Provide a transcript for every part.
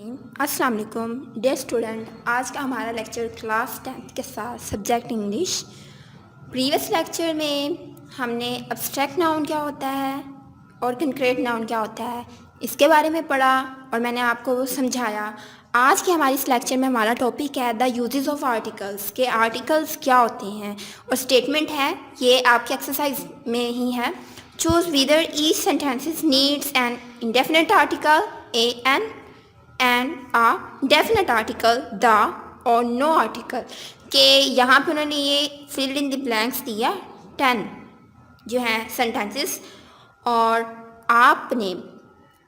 बिस्मिल्लाहिर्रहमानिर्रहीम। अस्सलाम वालेकुम डियर स्टूडेंट। आज का हमारा लेक्चर क्लास 10th के साथ सब्जेक्ट इंग्लिश। प्रीवियस लेक्चर में हमने अब्स्ट्रैक्ट नाउन क्या होता है और कंक्रीट नाउन क्या होता है इसके बारे में पढ़ा और मैंने आपको वो समझाया। आज के हमारे इस लेक्चर में हमारा टॉपिक है द यूजेस ऑफ आर्टिकल्स, के आर्टिकल्स क्या होते हैं और स्टेटमेंट है, ये आपके एक्सरसाइज में ही है। Choose whether each sentences needs an indefinite article a an and a definite article the or no article. के यहाँ पे उन्होंने ये फिल इन द ब्लैंक्स दिया 10 जो है सेंटेंसेस, और आपने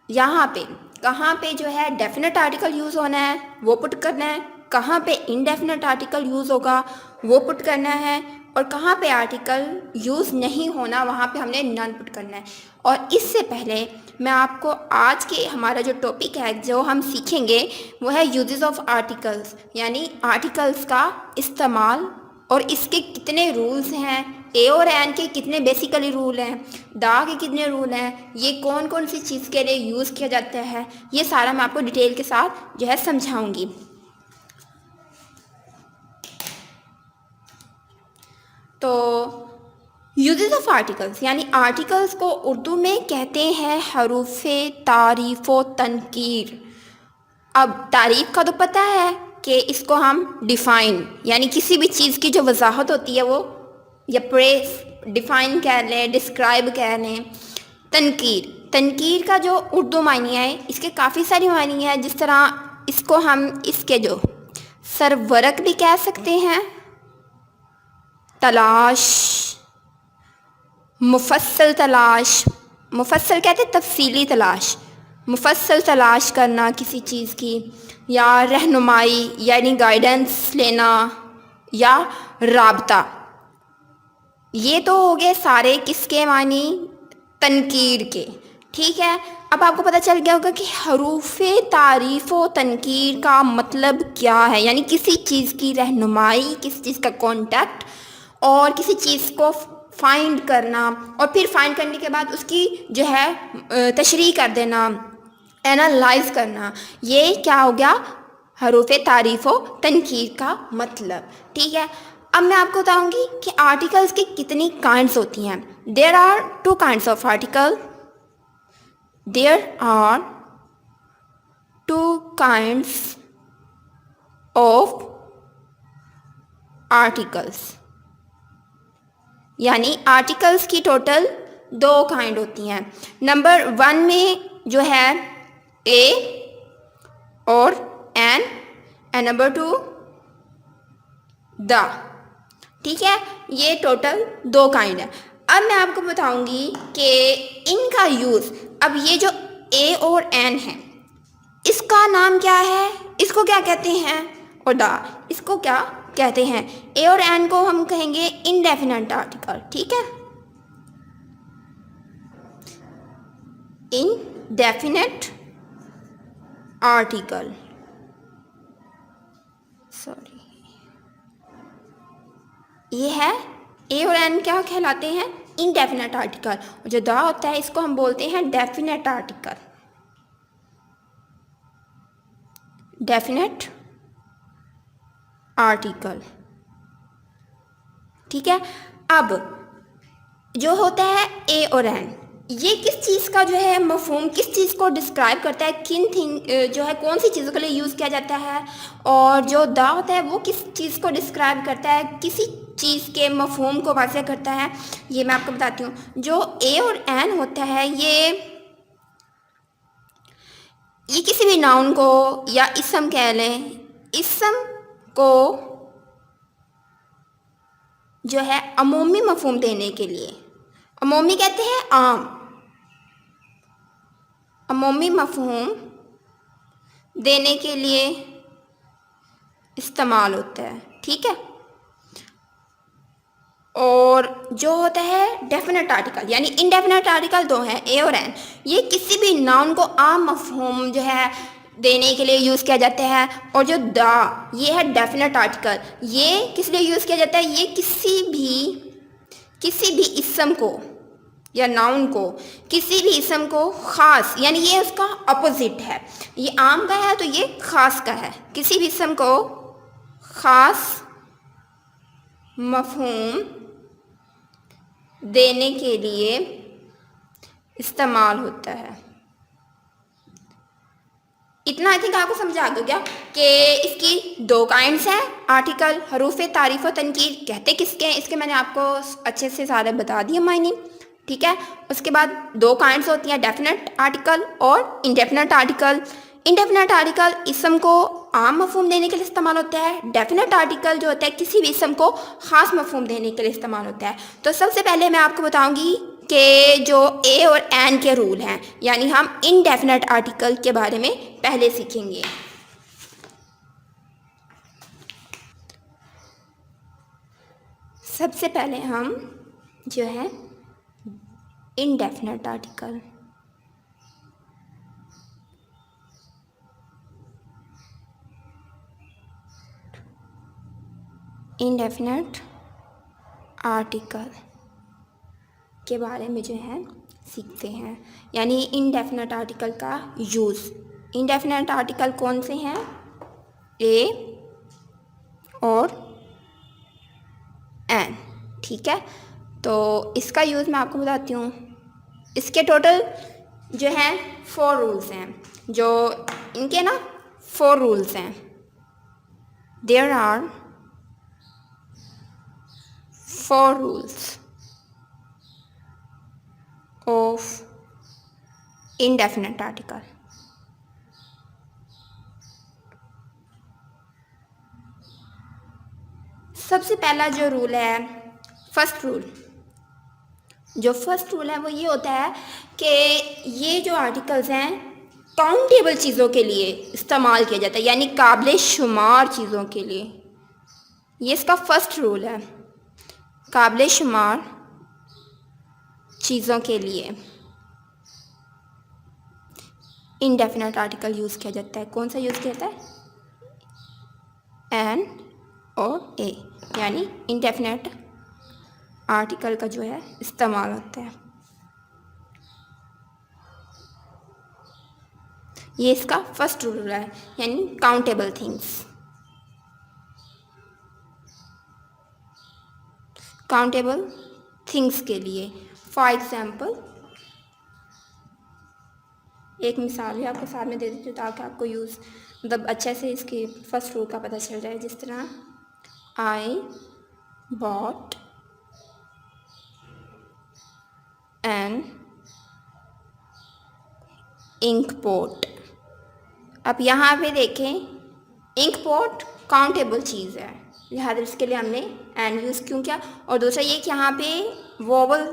यहाँ पे कहाँ पे जो है डेफिनेट आर्टिकल यूज़ होना है वो पुट करना है, कहाँ पे इनडेफिनेट आर्टिकल यूज़ होगा वो पुट करना है, और कहाँ पे आर्टिकल यूज़ नहीं होना वहाँ पे हमने नन पुट करना है। और इससे पहले मैं आपको आज के हमारा जो टॉपिक है जो हम सीखेंगे वो है यूजेस ऑफ आर्टिकल्स, यानी आर्टिकल्स का इस्तेमाल और इसके कितने रूल्स हैं, ए और एन के कितने बेसिकली रूल हैं, दा के कितने रूल हैं, ये कौन कौन सी चीज़ के लिए यूज़ किया जाता है, ये सारा मैं आपको डिटेल के साथ जो है समझाऊंगी। तो यूजेस ऑफ आर्टिकल्स यानी आर्टिकल्स को उर्दू में कहते हैं हरूफे तारीफ़ व तनकीर। अब तारीफ़ का तो पता है कि इसको हम डिफ़ाइन यानी किसी भी चीज़ की जो वजाहत होती है वो या प्रेस डिफ़ाइन कह लें, डिस्क्राइब कह लें। तनकीर, तनकीर का जो उर्दू मायने है इसके काफ़ी सारी मायने हैं, जिस तरह इसको हम इसके जो सरवरक भी कह सकते हैं, तलाश, मुफस्सल तलाश, मुफस्सल कहते हैं तफसीली तलाश, मुफस्सल तलाश करना किसी चीज़ की, या रहनुमाई यानी गाइडेंस लेना, या राबता। ये तो हो गए सारे किसके मानी, तनकीर के। ठीक है, अब आपको पता चल गया होगा कि हरूफे तारीफ़ व तनकीर का मतलब क्या है, यानी किसी चीज़ की रहनुमाई, किसी चीज़ का कॉन्टेक्ट और किसी चीज़ को फाइंड करना, और फिर फाइंड करने के बाद उसकी जो है तशरीह कर देना, एनालाइज करना, ये क्या हो गया हरूफे तारीफ़ व तनकीर का मतलब। ठीक है, अब मैं आपको बताऊंगी कि आर्टिकल्स की कितनी काइंड्स होती हैं। There are 2 kinds of article, there are 2 kinds of articles, यानी आर्टिकल्स की टोटल 2 काइंड होती हैं। नंबर 1 में जो है ए और एन, एंड नंबर 2 द। ठीक है, ये टोटल 2 काइंड है। अब मैं आपको बताऊंगी कि इनका यूज़, अब ये जो ए और एन है इसका नाम क्या है, इसको क्या कहते हैं, और द इसको क्या कहते हैं। ए और एन को हम कहेंगे इनडेफिनेट आर्टिकल। ठीक है, इनडेफिनेट आर्टिकल, सॉरी, ये है ए और एन क्या कहलाते हैं, इनडेफिनेट आर्टिकल। और जो द होता है इसको हम बोलते हैं डेफिनेट आर्टिकल, डेफिनेट आर्टिकल। ठीक है, अब जो होता है ए और एन, ये किस चीज़ का जो है मफहूम, किस चीज़ को डिस्क्राइब करता है, किन थिंग जो है कौन सी चीज़ों के लिए यूज़ किया जाता है, और जो द होता है वो किस चीज़ को डिस्क्राइब करता है, किसी चीज़ के मफहूम को वाज़ेह करता है, ये मैं आपको बताती हूँ। जो ए और एन होता है ये किसी भी नाउन को या इसम कह लें, इसम को जो है अमूमी मफहूम देने के लिए, अमूमी कहते हैं आम, अमूमी मफहूम देने के लिए इस्तेमाल होता है। ठीक है, और जो होता है डेफिनेट आर्टिकल यानी इनडेफिनेट आर्टिकल 2 हैं, ए और एन, ये किसी भी नाउन को आम मफहूम जो है देने के लिए यूज़ किया जाता है। और जो द ये है डेफिनेट आर्टिकल, ये किस लिए यूज़ किया जाता है, ये किसी भी इसम को या नाउन को, किसी भी इसम को ख़ास, यानी ये उसका अपोजिट है, ये आम का है तो ये ख़ास का है, किसी भी इसम को ख़ास मफ़हूम देने के लिए इस्तेमाल होता है। इतना आई थिंक आपको समझ आ गया कि इसकी दो काइंड्स हैं, आर्टिकल, हरूफ तारीफ़ और तनकीर कहते किसके हैं, इसके मैंने आपको अच्छे से सारे बता दिए मायने, ठीक है। उसके बाद दो काइंड्स होती हैं, डेफिनेट आर्टिकल और इंडेफिनेट आर्टिकल। इंडेफिनेट आर्टिकल इसम को आम मफहूम देने के लिए इस्तेमाल होता है, डेफिनेट आर्टिकल जो होता है किसी भी इसम को ख़ास मफहूम देने के लिए इस्तेमाल होता है। तो सबसे पहले मैं आपको बताऊंगी कि जो ए और एन के रूल हैं, यानी हम इनडेफिनेट आर्टिकल के बारे में पहले सीखेंगे। सबसे पहले हम जो है इनडेफिनेट आर्टिकल, इनडेफिनेट आर्टिकल के बारे में जो है सीखते हैं, यानी इनडेफिनेट आर्टिकल का यूज़। इनडेफिनेट आर्टिकल कौन से हैं? ए और एन, ठीक है। तो इसका यूज़ मैं आपको बताती हूँ। इसके टोटल जो हैं 4 रूल्स हैं, जो इनके ना 4 रूल्स हैं। There are 4 rules of indefinite article. सबसे पहला जो रूल है, फर्स्ट रूल, जो फर्स्ट रूल है वो ये होता है कि ये जो आर्टिकल्स हैं काउंटेबल चीज़ों के लिए इस्तेमाल किया जाता है, यानी काबिल शुमार चीज़ों के लिए। ये इसका फर्स्ट रूल है, काबिल शुमार चीज़ों के लिए इनडेफिनेट आर्टिकल यूज़ किया जाता है। कौन सा यूज़ किया जाता है? एन और ए, यानी इनडेफिनेट आर्टिकल का जो है इस्तेमाल होता है। ये इसका फर्स्ट रूल है, यानी काउंटेबल थिंग्स। काउंटेबल थिंग्स के लिए, फॉर एग्जाम्पल, एक मिसाल भी आपको साथ में दे देती हूँ ताकि आपको यूज़ मतलब अच्छे से इसके फर्स्ट रूल का पता चल जाए। जिस तरह I bought an ink pot. अब यहाँ पे देखें, इंक पोट काउंटेबल चीज़ है, लिहाजा इसके लिए हमने एन यूज़ क्यों किया। और दूसरा ये कि यहाँ पे वोवल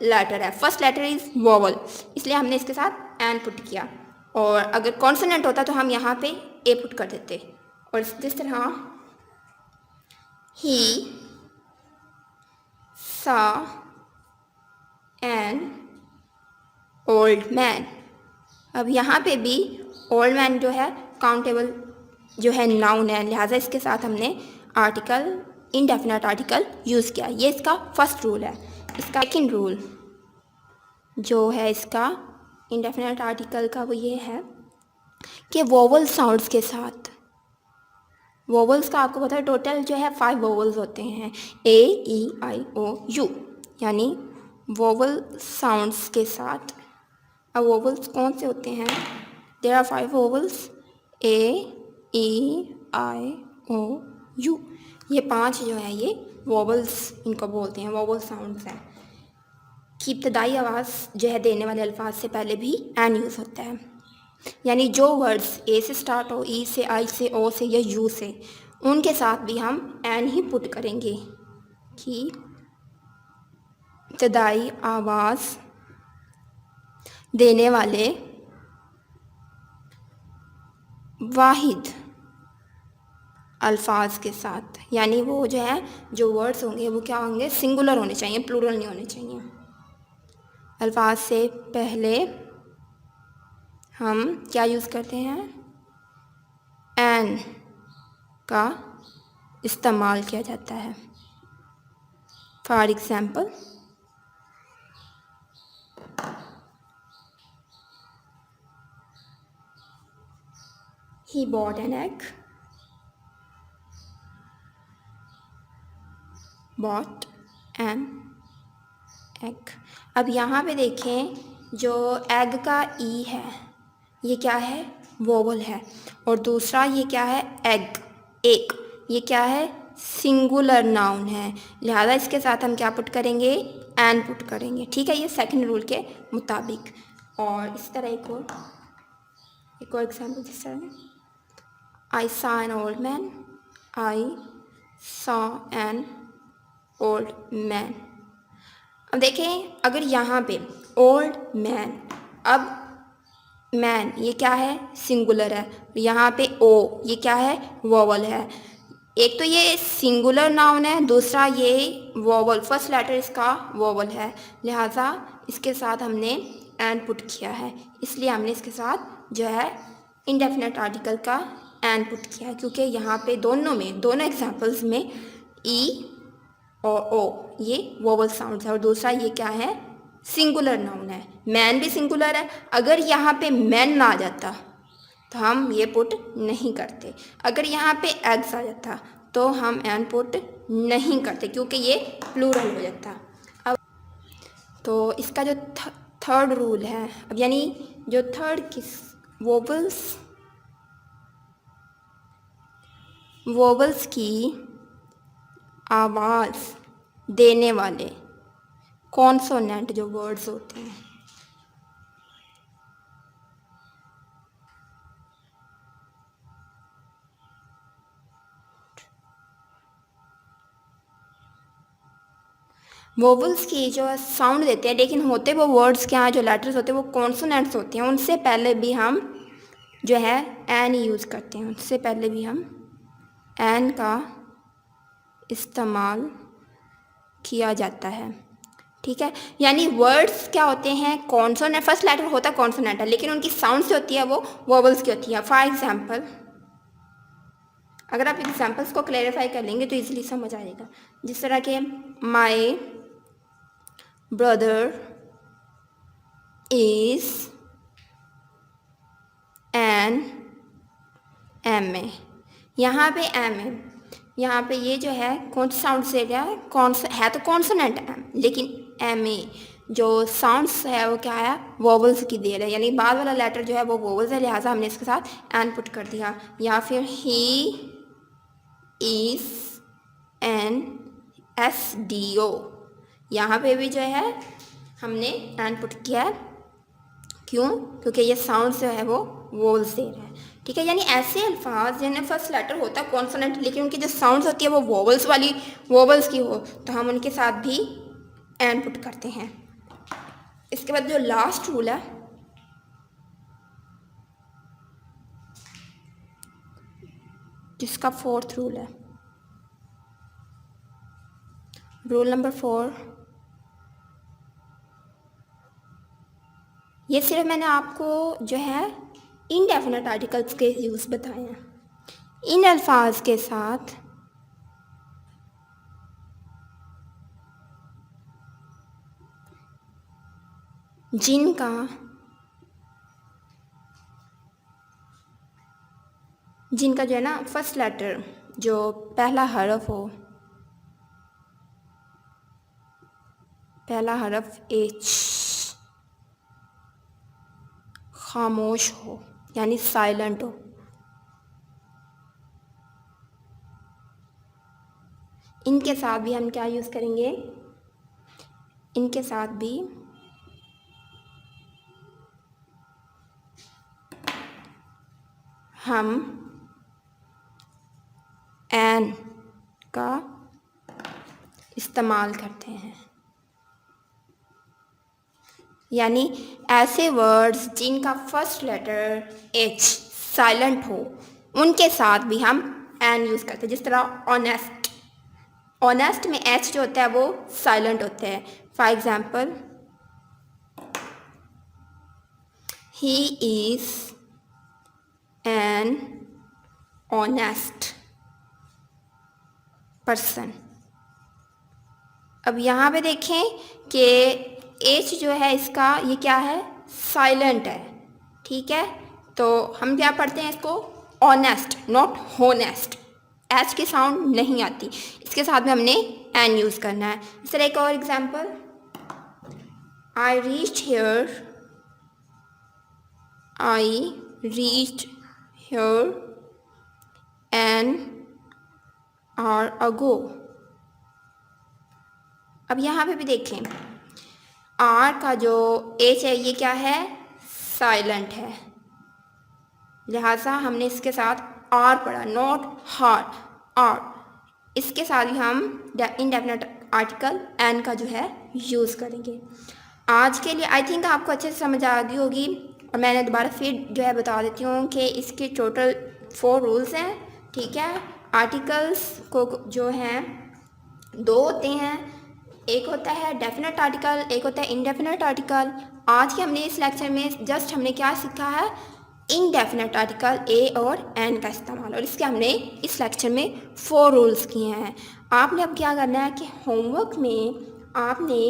लेटर है, फर्स्ट लेटर इज़ वोवल, इसलिए हमने इसके साथ एन पुट किया। और अगर कॉन्सोनेंट होता तो हम यहाँ पे ए पुट कर देते। और जिस तरह ही सा एन ओल्ड मैन। अब यहाँ पे भी ओल्ड मैन जो है काउंटेबल जो है नाउन है, लिहाजा इसके साथ हमने आर्टिकल, इनडेफिनेट आर्टिकल यूज़ किया। ये इसका फर्स्ट रूल है। इसका सेकंड रूल जो है इसका इनडेफिनेट आर्टिकल का वो ये है कि वोवल साउंड्स के साथ, वोवल्स का आपको पता है टोटल जो है 5 वोवल्स होते हैं, A E I O U, यानी वोवल साउंड्स के साथ। अब वोवल्स कौन से होते हैं? There are 5 vowels, A E I O U. ये 5 जो है ये वोवल्स इनको बोलते हैं, वोवल साउंड्स हैं। की इब्तदाई आवाज़ जो है देने वाले अल्फाज से पहले भी एन यूज़ होता है, यानी जो वर्ड्स ए से स्टार्ट हो, ई से, आई से, ओ से या यू से, उनके साथ भी हम एन ही पुट करेंगे कि इब्तदाई आवाज़ देने वाले वाहिद अल्फाज के साथ, यानी वो जो है जो वर्ड्स होंगे वो क्या होंगे? सिंगुलर होने चाहिए, प्लूरल नहीं होने चाहिए। अल्फाज से पहले हम क्या यूज़ करते हैं? एन का इस्तेमाल किया जाता है। For example, he bought an egg, bot an egg. अब यहाँ पे देखें, जो एग का ई है ये क्या है, वोवल है, और दूसरा ये क्या है, एग, एक, ये क्या है, सिंगुलर नाउन है, लिहाजा इसके साथ हम क्या पुट करेंगे, एन पुट करेंगे। ठीक है, ये सेकंड रूल के मुताबिक। और इस तरह एक और एग्जाम्पल जिस तरह, I saw an old man, I saw an old man. अब देखें, अगर यहाँ पे ओल्ड मैन, अब मैन ये क्या है, सिंगुलर है, यहाँ पे ओ ये क्या है, वोवल है। एक तो ये सिंगुलर नाउन है, दूसरा ये वोवल, फर्स्ट लेटर इसका वोवल है, लिहाजा इसके साथ हमने एन पुट किया है, इसलिए हमने इसके साथ जो है इंडेफिनेट आर्टिकल का एन पुट किया है, क्योंकि यहाँ पे दोनों एग्जाम्पल्स में ई और ओ ये वोवल साउंड्स है, और दूसरा ये क्या है, सिंगुलर नाउन है। मैन भी सिंगुलर है, अगर यहाँ पे मैन ना आ जाता तो हम ये पुट नहीं करते, अगर यहाँ पे एग्स आ जाता तो हम एन पुट नहीं करते, क्योंकि ये प्लूरल हो जाता। अब तो इसका जो थर्ड रूल है, अब यानी जो थर्ड किस वोवल्स की आवाज़ देने वाले कॉन्सोनेंट जो वर्ड्स होते हैं, वोवल्स की जो साउंड देते हैं, लेकिन होते वो वर्ड्स के यहाँ जो लेटर्स होते हैं वो कॉन्सोनेंट्स होते हैं, उनसे पहले भी हम जो है एन यूज़ करते हैं, उससे पहले भी हम एन का इस्तेमाल किया जाता है। ठीक है, यानी वर्ड्स क्या होते हैं, कॉन्सोनेंट, फर्स्ट लेटर होता है कॉन्सोनेंट है, लेकिन उनकी साउंड से होती है वो वोवल्स की होती है। फॉर एग्जाम्पल, अगर आप एग्जाम्पल्स को क्लेरिफाई कर लेंगे तो इजीली समझ आएगा। जिस तरह के my brother is an M A, यहाँ पे एम ए, यहाँ पे ये जो है कौन सा साउंड से गया है, है तो कॉन्सोनेंट एम, लेकिन एम ए जो साउंड्स है वो क्या है, वोवल्स की देर है, यानी बाद वाला लेटर जो है वो वोवल्स है, लिहाजा हमने इसके साथ एन पुट कर दिया। या फिर he is an S D O, यहाँ पे भी जो है हमने एन पुट किया है, क्यों, क्योंकि ये साउंड जो है वो वोवल्स दे रहा है। ठीक है, यानी ऐसे अल्फाज जिनमें फर्स्ट लेटर होता है कॉन्सोनेंट, लेकिन उनकी जो साउंड्स होती है वो वोवल्स की हो, तो हम उनके साथ भी एन पुट करते हैं। इसके बाद जो लास्ट रूल है, जिसका फोर्थ रूल है, रूल नंबर 4, ये सिर्फ मैंने आपको जो है इनडेफिनेट आर्टिकल्स के यूज़ बताए हैं। इन अल्फाज के साथ जिनका जो है ना फर्स्ट लेटर जो पहला हरफ हो, पहला हरफ एच खामोश हो, यानी साइलेंट हो, इनके साथ भी हम क्या यूज़ करेंगे, इनके साथ भी हम एन का इस्तेमाल करते हैं। यानी ऐसे वर्ड्स जिनका फर्स्ट लेटर एच साइलेंट हो, उनके साथ भी हम एन यूज़ करते हैं। जिस तरह ऑनेस्ट, ऑनेस्ट में एच जो होता है वो साइलेंट होता है। For example, he is an honest person. अब यहाँ पे देखें कि एच जो है इसका ये क्या है, साइलेंट है। ठीक है, तो हम क्या पढ़ते हैं इसको ऑनेस्ट, नॉट होनेस्ट। एच की साउंड नहीं आती, इसके साथ में हमने एन यूज़ करना है। इस तरह एक और example, I reached here an hour ago. अब यहाँ पे भी देखें, आर का जो एच है ये क्या है, साइलेंट है, लिहाजा हमने इसके साथ आर पढ़ा, नॉट हार, आर। इसके साथ ही हम इनडेफिनेट आर्टिकल एन का जो है यूज़ करेंगे। आज के लिए आई थिंक आपको अच्छे से समझ आ गई होगी, और मैंने दोबारा फिर जो है बता देती हूँ कि इसके टोटल 4 रूल्स हैं, ठीक है। आर्टिकल्स को जो हैं 2 होते हैं, एक होता है डेफिनेट आर्टिकल, एक होता है इनडेफिनेट आर्टिकल। आज के हमने इस लेक्चर में जस्ट हमने क्या सीखा है, इनडेफिनेट आर्टिकल ए और एन का इस्तेमाल, और इसके हमने इस लेक्चर में 4 रूल्स किए हैं। आपने अब क्या करना है कि होमवर्क में आपने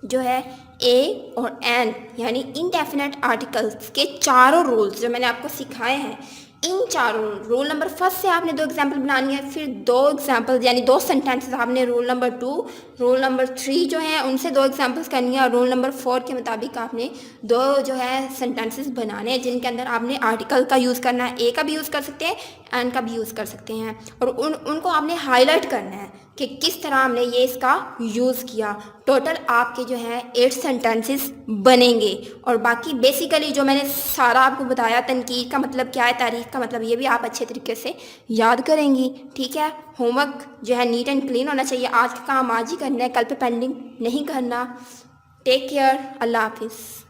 जो है ए और एन यानी इनडेफिनेट आर्टिकल्स के चारों रूल्स जो मैंने आपको सिखाए हैं, इन चारों रूल नंबर फर्स्ट से आपने 2 एग्जाम्पल बनानी है, फिर 2 एग्जाम्पल यानी 2 सेंटेंसेस आपने रूल नंबर 2, रूल नंबर 3 जो है उनसे 2 एग्जाम्पल्स करनी है, और रूल नंबर 4 के मुताबिक आपने 2 जो है सेंटेंसेस बनाने हैं जिनके अंदर आपने आर्टिकल का यूज़ करना है, ए का भी यूज़ कर सकते हैं, एन का भी यूज़ कर सकते हैं, और उनको आपने हाईलाइट करना है कि किस तरह हमने ये इसका यूज़ किया। टोटल आपके जो है 8 सेंटेंसेस बनेंगे, और बाकी बेसिकली जो मैंने सारा आपको बताया, तनकीद का मतलब क्या है, तारीफ़ का मतलब, ये भी आप अच्छे तरीके से याद करेंगी, ठीक है। होमवर्क जो है नीट एंड क्लीन होना चाहिए, आज का काम आज ही करना है, कल पे पेंडिंग नहीं करना। टेक केयर, अल्लाह हाफिज़।